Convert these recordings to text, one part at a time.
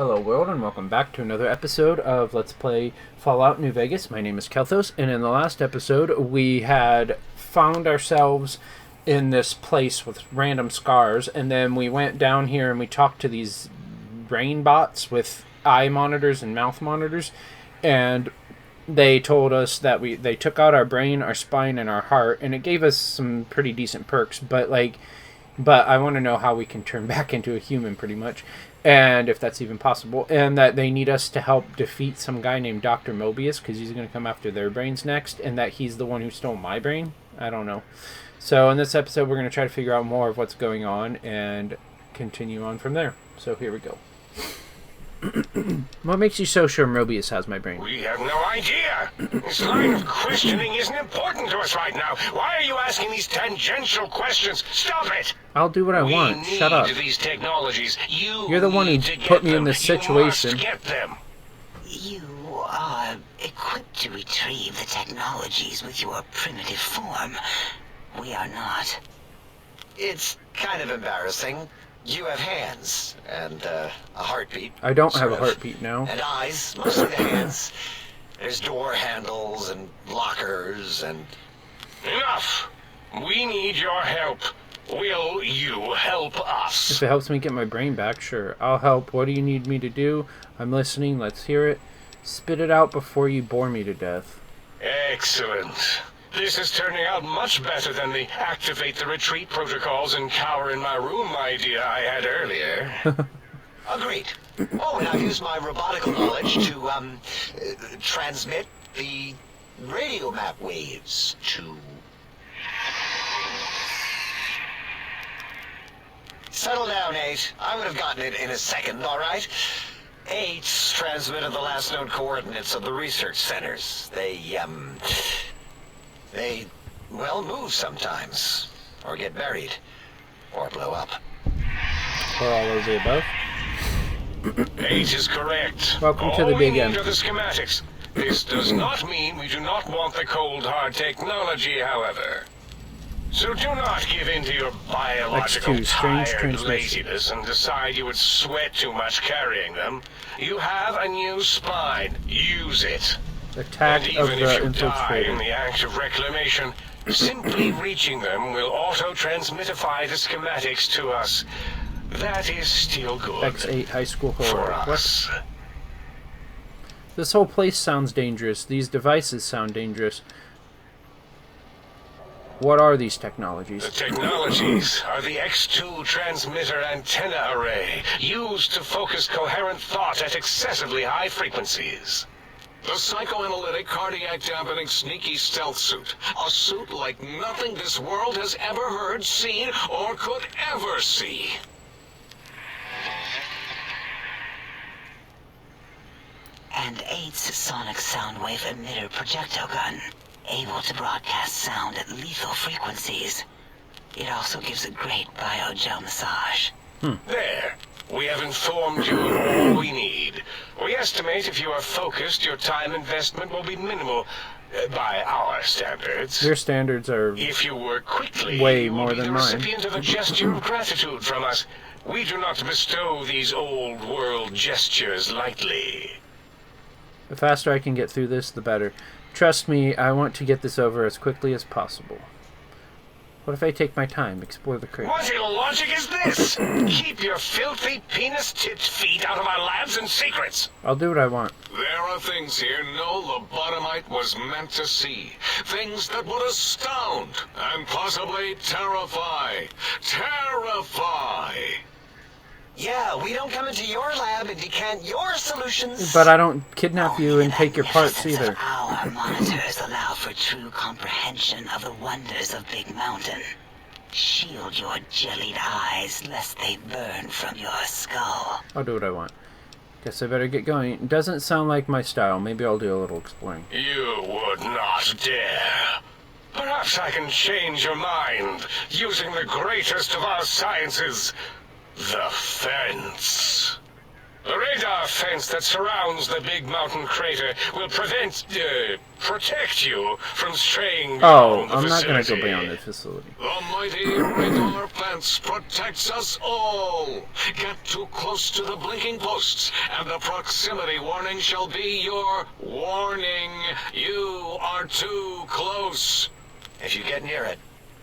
Hello world and welcome back to another episode of Let's Play Fallout New Vegas. My name is Kelthos, and in the last episode we had found ourselves in this place with random scars, and then we went down here and we talked to these brain bots with eye monitors and mouth monitors, and they told us that they took out our brain, our spine, and our heart, and it gave us some pretty decent perks, but I want to know how we can turn back into a human, pretty much, and if that's even possible, and that they need us to help defeat some guy named Dr. Mobius, because he's going to come after their brains next, and that he's the one who stole my brain. I don't know. So in this episode, we're going to try to figure out more of what's going on and continue on from there. So here we go. What makes you so sure Mobius has my brain? We have no idea. This line of questioning isn't important to us right now. Why are you asking these tangential questions? Stop it! I'll do what I want. Shut up. These technologies. You're the one who put me in this situation. You must get them. You are equipped to retrieve the technologies with your primitive form. We are not. It's kind of embarrassing. You have hands, and a heartbeat. I don't have a heartbeat now. And eyes, mostly the hands. There's door handles and lockers and... Enough! We need your help. Will you help us? If it helps me get my brain back, sure. I'll help. What do you need me to do? I'm listening. Let's hear it. Spit it out before you bore me to death. Excellent. This is turning out much better than the activate the retreat protocols and cower in my room idea I had earlier. Agreed. Oh, and I've used my robotical knowledge to, transmit the radio map waves to... Settle down, 8. I would have gotten it in a second, all right? 8's transmitted the last known coordinates of the research centers. They, well, move sometimes, or get buried, or blow up. Or all of the above. 8 is correct. Welcome to the big M. M. All we need are the schematics. This does not mean we do not want the cold hard technology, however. So do not give in to your biological X2, strange tired transmission. laziness and decide you would sweat too much carrying them. You have a new spine. Use it. Attack And of even if the you die in infiltrator. the act of reclamation, simply reaching them will auto-transmitify the schematics to us. That is still good. X8 high school For horror. us. What? This whole place sounds dangerous. These devices sound dangerous. What are these technologies? The technologies are the X2 transmitter antenna array, used to focus coherent thought at excessively high frequencies. The psychoanalytic, cardiac-dampening, sneaky stealth suit. A suit like nothing this world has ever heard, seen, or could ever see. And 8's sonic sound wave emitter projectile gun, able to broadcast sound at lethal frequencies. It also gives a great biogel massage. There. We have informed you of all we need. We estimate if you are focused, your time investment will be minimal, by our standards. Your standards are If you work quickly, way you will more be than the mine. recipient of a gesture of gratitude from us. We do not bestow these old world gestures lightly. The faster I can get through this, the better. Trust me, I want to get this over as quickly as possible. What if I take my time, explore the crate? What illogic is this? Keep your filthy penis-tipped feet out of our labs and secrets. I'll do what I want. There are things here no lobotomite was meant to see. Things that would astound and possibly terrify. Terrify! Yeah, we don't come into your lab and decant your solutions. But I don't kidnap you Only and the take your parts magnificence either. of our monitors allow for true comprehension of the wonders of Big Mountain. Shield your jellied eyes lest they burn from your skull. I'll do what I want. Guess I better get going. It doesn't sound like my style. Maybe I'll do a little exploring. You would not dare. Perhaps I can change your mind using the greatest of our sciences, the fence. The radar fence that surrounds the big mountain crater will protect you from straying Oh, beyond the I'm not going to facility. go beyond the facility. The mighty radar fence protects us all. Get too close to the blinking posts, and the proximity warning shall be your warning. You are too close. If you get near it,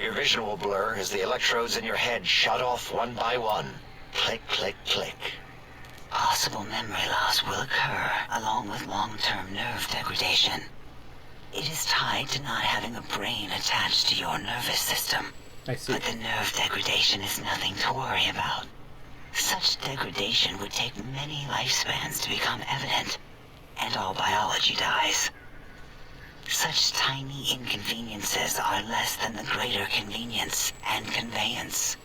your vision will blur as the electrodes in your head shut off one by one. Click, click, click. Possible memory loss will occur, along with long-term nerve degradation. It is tied to not having a brain attached to your nervous system. I see. But the nerve degradation is nothing to worry about. Such degradation would take many lifespans to become evident, and all biology dies. Such tiny inconveniences are less than the greater convenience and conveyance.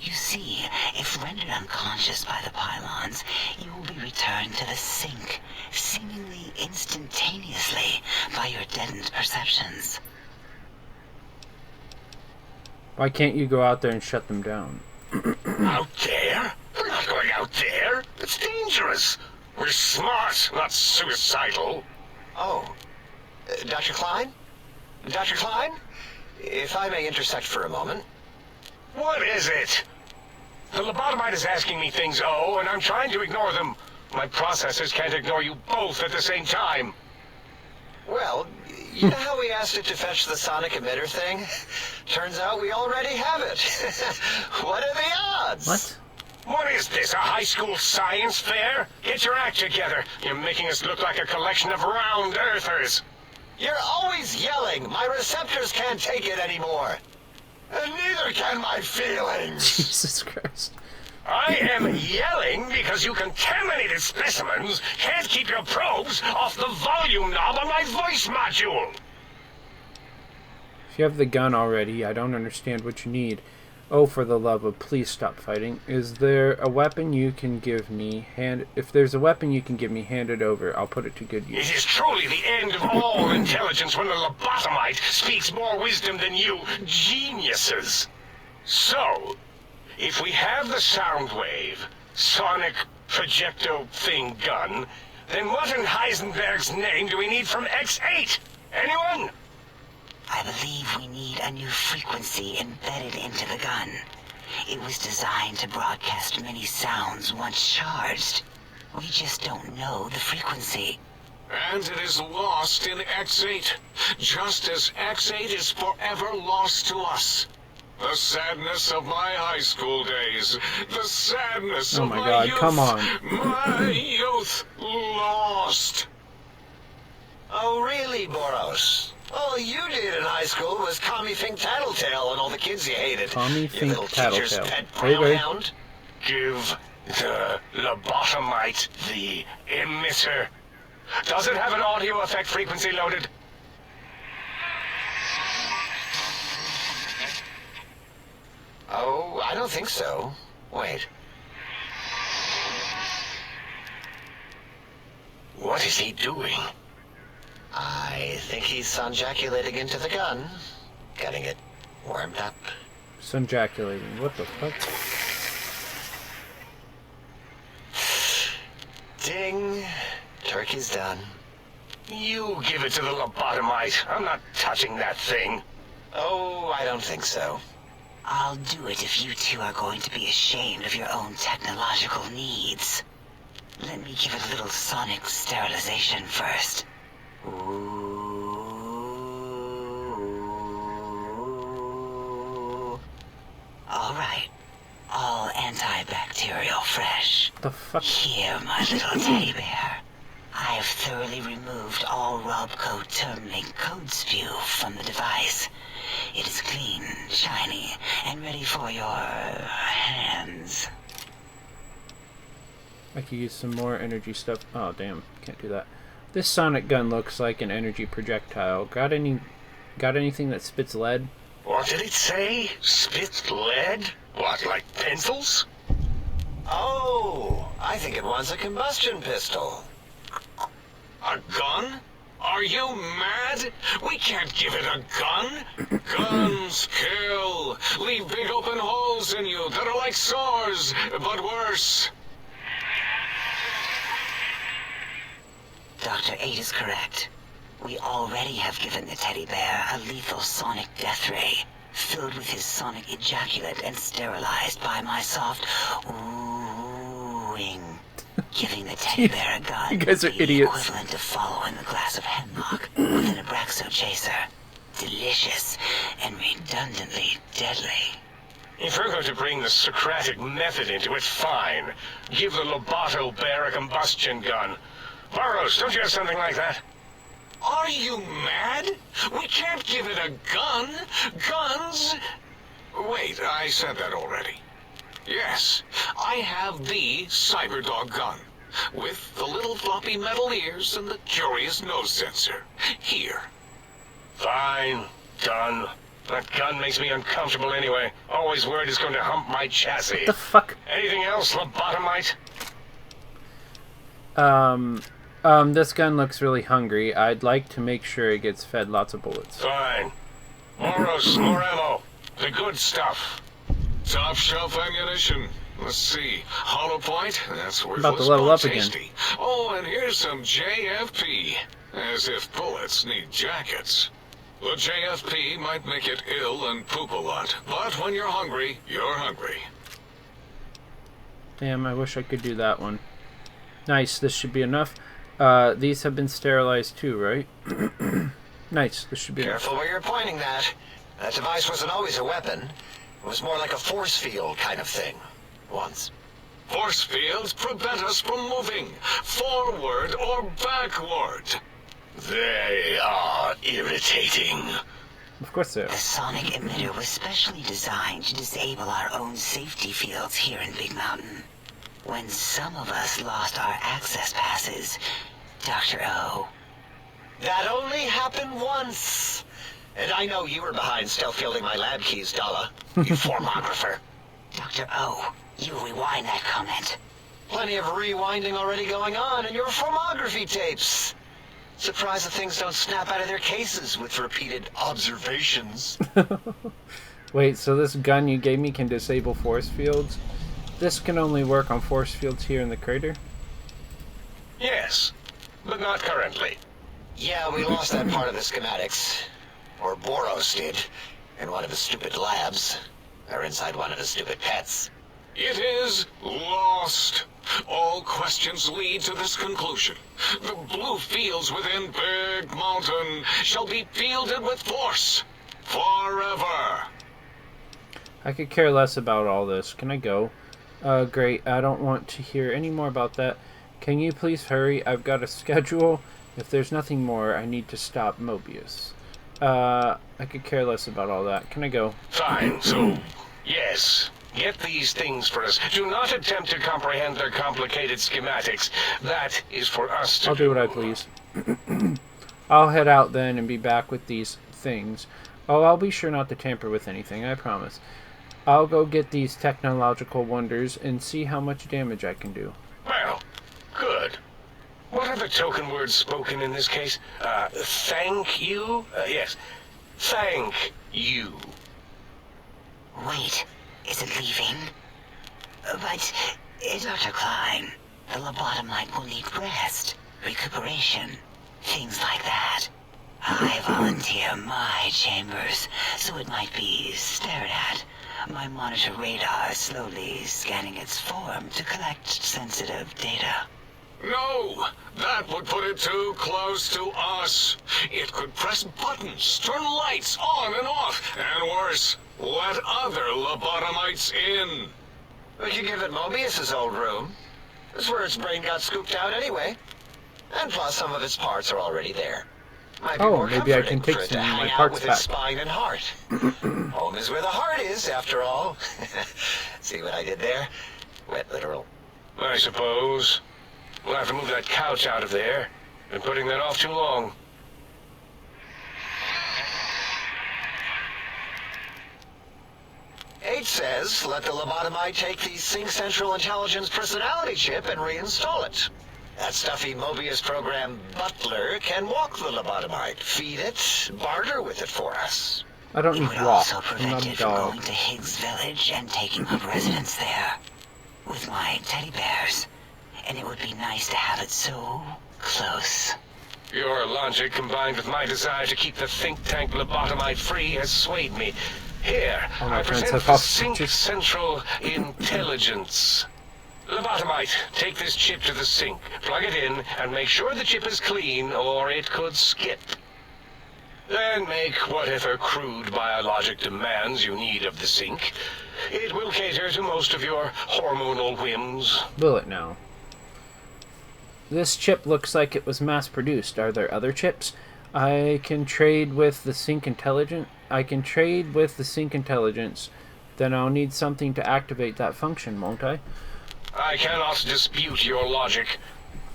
You see, if rendered unconscious by the pylons, you will be returned to the sink, seemingly instantaneously, by your deadened perceptions. Why can't you go out there and shut them down? Out there? We're not going out there. It's dangerous. We're smart, not suicidal. Oh, Dr. Klein? Dr. Klein? If I may intersect for a moment. What is it? The lobotomite is asking me things, and I'm trying to ignore them. My processors can't ignore you both at the same time. Well, you know how we asked it to fetch the sonic emitter thing? Turns out we already have it. What are the odds? What? What is this, a high school science fair? Get your act together. You're making us look like a collection of round earthers. You're always yelling. My receptors can't take it anymore. And neither can my feelings. Jesus Christ. I am yelling because you contaminated specimens can't keep your probes off the volume knob on my voice module. If you have the gun already, I don't understand what you need. Oh, for the love of, please stop fighting. Is there a weapon you can give me? If there's a weapon you can give me, hand it over. I'll put it to good use. It is truly the end of all intelligence when the lobotomite speaks more wisdom than you geniuses. So, if we have the sound wave, sonic projecto thing gun, then what in Heisenberg's name do we need from X8? Anyone? I believe we need a new frequency embedded into the gun. It was designed to broadcast many sounds once charged. We just don't know the frequency. And it is lost in X8, just as X8 is forever lost to us. The sadness of my high school days. The sadness Oh of my my God, youth. come on. My youth lost. Oh, really, Boros? All you did in high school was Tommy Fink Tattletale and all the kids you hated. Tommy You Fink little teacher's Tattletale. pet Hey, brown hey. hound. Give the lobotomite the emitter. Does it have an audio effect frequency loaded? Oh, I don't think so. Wait. What is he doing? I think he's sunjaculating into the gun. Getting it warmed up. Sunjaculating. What the fuck? Ding. Turkey's done. You give it to the lobotomite. I'm not touching that thing. Oh, I don't think so. I'll do it if you two are going to be ashamed of your own technological needs. Let me give it a little sonic sterilization first. Ooh. All right. All antibacterial fresh. The fuck? Here, my little teddy bear. I have thoroughly removed all Robco terminate code spew from the device. It is clean, shiny, and ready for your hands. I could use some more energy stuff. Oh, damn. Can't do that. This sonic gun looks like an energy projectile. Got anything that spits lead? What did it say? Spit lead? What, like pencils? Oh, I think it wants a combustion pistol. A gun? Are you mad? We can't give it a gun. Guns kill. Leave big open holes in you that are like sores, but worse. Dr. 8 is correct. We already have given the teddy bear a lethal sonic death ray, filled with his sonic ejaculate and sterilized by my soft wooing. Giving the teddy bear a gun You guys are would be the idiots. equivalent of following a glass of hemlock with an Abraxo chaser. Delicious and redundantly deadly. If we're going to bring the Socratic method into it, fine. Give the Lobato bear a combustion gun. Burroughs, don't you have something like that? Are you mad? We can't give it a gun. Guns... Wait, I said that already. Yes, I have the Cyberdog gun, with the little floppy metal ears and the curious nose sensor. Here. Fine. Done. That gun makes me uncomfortable anyway. Always worried it's going to hump my chassis. The fuck? Anything else, lobotomite? This gun looks really hungry. I'd like to make sure it gets fed lots of bullets. Fine. Moros, more ammo. The good stuff. Top shelf ammunition. Let's see. Hollow point? That's worthless About to level but up again. tasty. Oh, and here's some JFP. As if bullets need jackets. The JFP might make it ill and poop a lot, but when you're hungry, you're hungry. Damn, I wish I could do that one. Nice, this should be enough. These have been sterilized too, right? Nice, this should be enough. Careful where you're pointing that. That device wasn't always a weapon. It was more like a force field kind of thing. Once. Force fields prevent us from moving, forward or backward. They are irritating. Of course they are. The sonic emitter was specially designed to disable our own safety fields here in Big Mountain. When some of us lost our access passes, Dr. O. That only happened once. And I know you were behind stealth fielding my lab keys, Dalla. You formographer. Dr. O, you rewind that comment. Plenty of rewinding already going on in your formography tapes. Surprised that things don't snap out of their cases with repeated observations. Wait, so this gun you gave me can disable force fields? This can only work on force fields here in the crater? Yes, but not currently. Yeah, we lost that part of the schematics. Or Boros did, in one of his stupid labs. Or inside one of his stupid pets. It is lost. All questions lead to this conclusion. The blue fields within Big Mountain shall be fielded with force. Forever. I could care less about all this. Can I go? Great. I don't want to hear any more about that. Can you please hurry? I've got a schedule. If there's nothing more, I need to stop Mobius. I could care less about all that. Can I go? Fine, so, yes. Get these things for us. Do not attempt to comprehend their complicated schematics. That is for us to I'll do what I please. I'll head out then and be back with these things. Oh, I'll be sure not to tamper with anything, I promise. I'll go get these technological wonders and see how much damage I can do. Well, good. What are the token words spoken in this case? Thank you? Yes. Thank you. Wait, is it leaving? But, Dr. Klein, the lobotomite will need rest, recuperation, things like that. I volunteer my chambers, so it might be stared at. My monitor radar slowly scanning its form to collect sensitive data. No, that would put it too close to us. It could press buttons, turn lights on and off, and worse, let other lobotomites in. We could give it Mobius's old room. That's where its brain got scooped out anyway. And plus some of its parts are already there. Might be Oh, more maybe I comforting can take for it to some of my hang out parts with back. its spine and heart. Home is where the heart is, after all. See what I did there? Wet literal. I suppose. We'll have to move that couch out of there. Been putting that off too long. H says, let the lobotomite take the Sync Central Intelligence personality chip and reinstall it. That stuffy Mobius program Butler can walk the lobotomite, feed it, barter with it for us. I don't It need would walk. also I'm prevent not a it from dog. going to Higgs Village and taking up residence there with my teddy bears. And it would be nice to have it so close. Your logic, combined with my desire to keep the think tank lobotomite free, has swayed me. Here, Oh, my I friends present have the off Sync switches. Central Intelligence. Lobotomite, take this chip to the sink, plug it in, and make sure the chip is clean, or it could skip. Then make whatever crude biologic demands you need of the sink. It will cater to most of your hormonal whims. Will it now? This chip looks like it was mass-produced. Are there other chips? I can trade with the Sync Intelligence. Then I'll need something to activate that function, won't I? I cannot dispute your logic.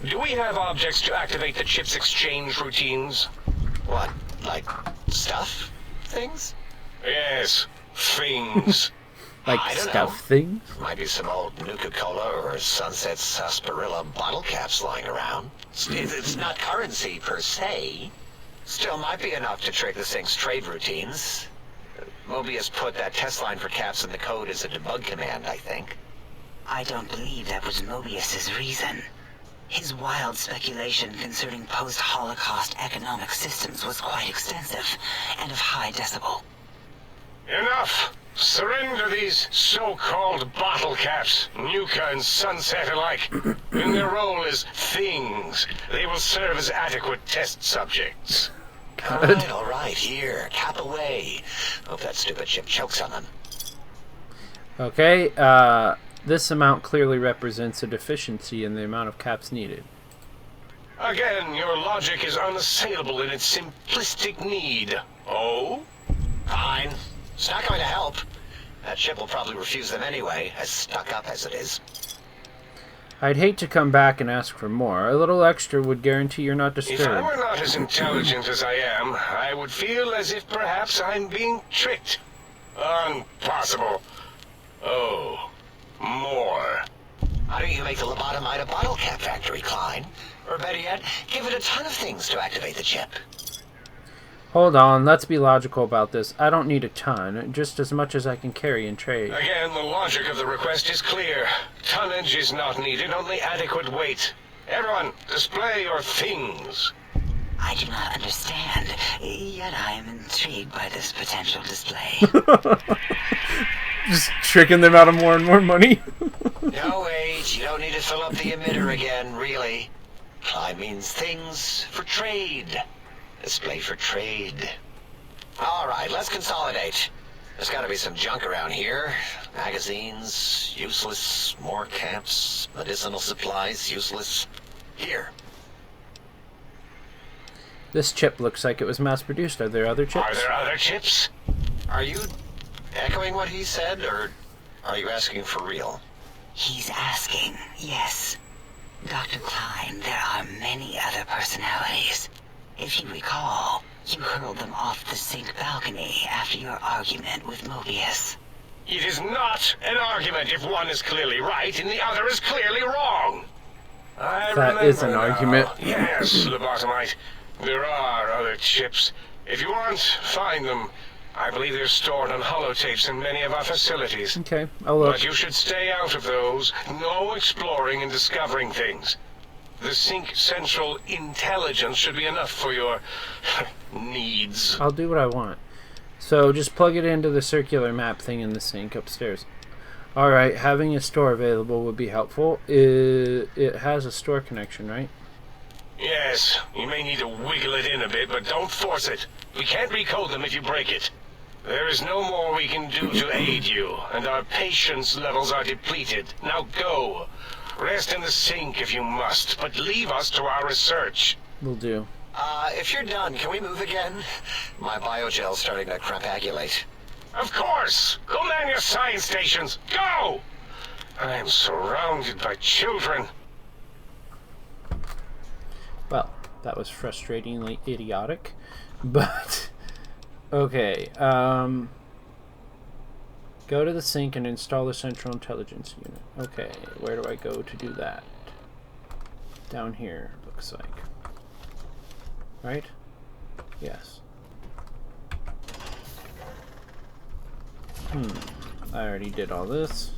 Do we have objects to activate the chip's exchange routines? What, like stuff? Things? Yes, things. Like I don't stuff know. things? Might be some old Nuka-Cola or Sunset Sarsaparilla bottle caps lying around. It's not currency per se. Still might be enough to trick the Sync's trade routines. Mobius put that test line for caps in the code as a debug command, I think. I don't believe that was Mobius's reason. His wild speculation concerning post-Holocaust economic systems was quite extensive and of high decibel. Enough! Surrender these so-called bottle caps, Nuka and Sunset alike. In their role as things, they will serve as adequate test subjects. All right, here, cap away. Hope that stupid chip chokes on them. Okay, this amount clearly represents a deficiency in the amount of caps needed. Again, your logic is unassailable in its simplistic need. Oh? Fine. It's not going to help. That chip will probably refuse them anyway, as stuck up as it is. I'd hate to come back and ask for more. A little extra would guarantee you're not If I disturbed. were not as intelligent as I am, I would feel as if perhaps I'm being tricked. Impossible. Oh, more. Why don't you make the lobotomite a bottle cap factory, Klein? Or better yet, give it a ton of things to activate the chip. Hold on, let's be logical about this. I don't need a ton, just as much as I can carry and trade. Again, the logic of the request is clear. Tonnage is not needed, only adequate weight. Everyone, display your things. I do not understand, yet I am intrigued by this potential display. Just tricking them out of more and more money. No, wait, you don't need to fill up the emitter again, really. Klein means things for trade. Display for trade. All right, let's consolidate. There's got to be some junk around here. Magazines, useless. More caps, medicinal supplies, useless. Here. This chip looks like it was mass-produced. Are there other Are chips? there other chips? Are you echoing what he said, or are you asking for real? He's asking, yes. Dr. Klein, there are many other personalities. If you recall, you hurled them off the Sync balcony after your argument with Mobius. It is not an argument if one is clearly right and the other is clearly wrong. I That is an remember now. argument. Yes, lobotomite. There are other chips. If you want, find them. I believe they're stored on holotapes in many of our facilities. Okay, I'll look. But you should stay out of those. No exploring and discovering things. The Sync Central Intelligence should be enough for your needs. I'll do what I want. So just plug it into the circular map thing in the sink upstairs. Alright, having a store available would be helpful. It has a store connection, right? Yes, you may need to wiggle it in a bit, but don't force it. We can't recode them if you break it. There is no more we can do to aid you, and our patience levels are depleted. Now go. Rest in the sink if you must, but leave us to our research. Will do. If you're done, can we move again? My biogel's starting to crapagulate. Of course! Go man your science stations! Go! I am surrounded by children. Well, that was frustratingly idiotic. But, okay. Go to the sink and install the Central Intelligence Unit. Okay, where do I go to do that? Down here, looks like. Right? Yes. I already did all this.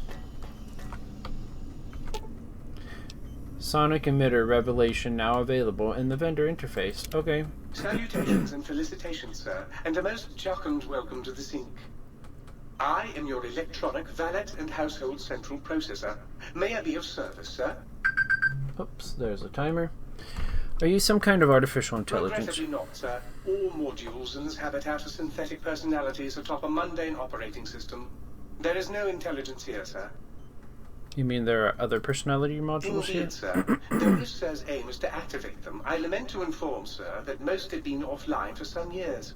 Sonic emitter revelation now available in the vendor interface. Okay. Salutations and felicitations, sir, and a most jocund welcome to the sink. I am your electronic valet and household central processor. May I be of service, sir? Oops, there's a timer. Are you some kind of artificial intelligence? Regrettably not, sir. All modules in this habitat are synthetic personalities atop a mundane operating system. There is no intelligence here, sir. You mean there are other personality modules here? Indeed, sir. Though if sir's aim is to activate them, I lament to inform, sir, that most have been offline for some years.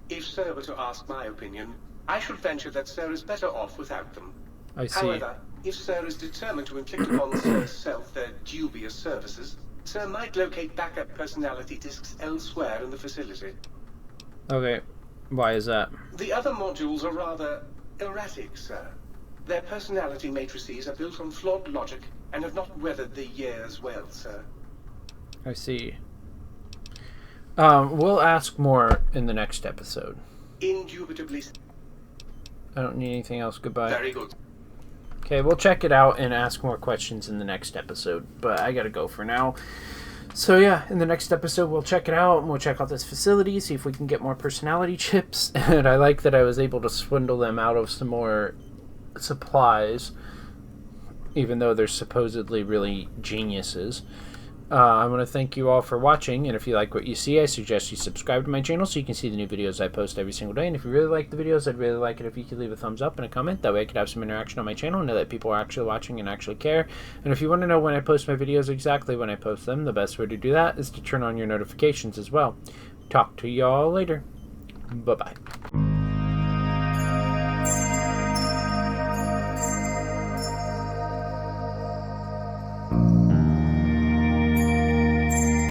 If sir were to ask my opinion, I should venture that sir is better off without them. I see. However, if sir is determined to inflict upon sir's self their dubious services, sir might locate backup personality disks elsewhere in the facility. Okay. Why is that? The other modules are rather erratic, sir. Their personality matrices are built on flawed logic and have not weathered the years well, sir. I see. We'll ask more in the next episode. Indubitably. I don't need anything else. Goodbye. Very good. Okay, we'll check it out and ask more questions in the next episode. But I gotta go for now. So yeah, in the next episode we'll check it out and we'll check out this facility, see if we can get more personality chips. And I like that I was able to swindle them out of some more supplies, even though they're supposedly really geniuses. I want to thank you all for watching, and if you like what you see, I suggest you subscribe to my channel so you can see the new videos I post every single day. And if you really like the videos, I'd really like it if you could leave a thumbs up and a comment. That way I could have some interaction on my channel and know that people are actually watching and actually care. And if you want to know when I post my videos, exactly when I post them, the best way to do that is to turn on your notifications as well. Talk to y'all later. Bye-bye.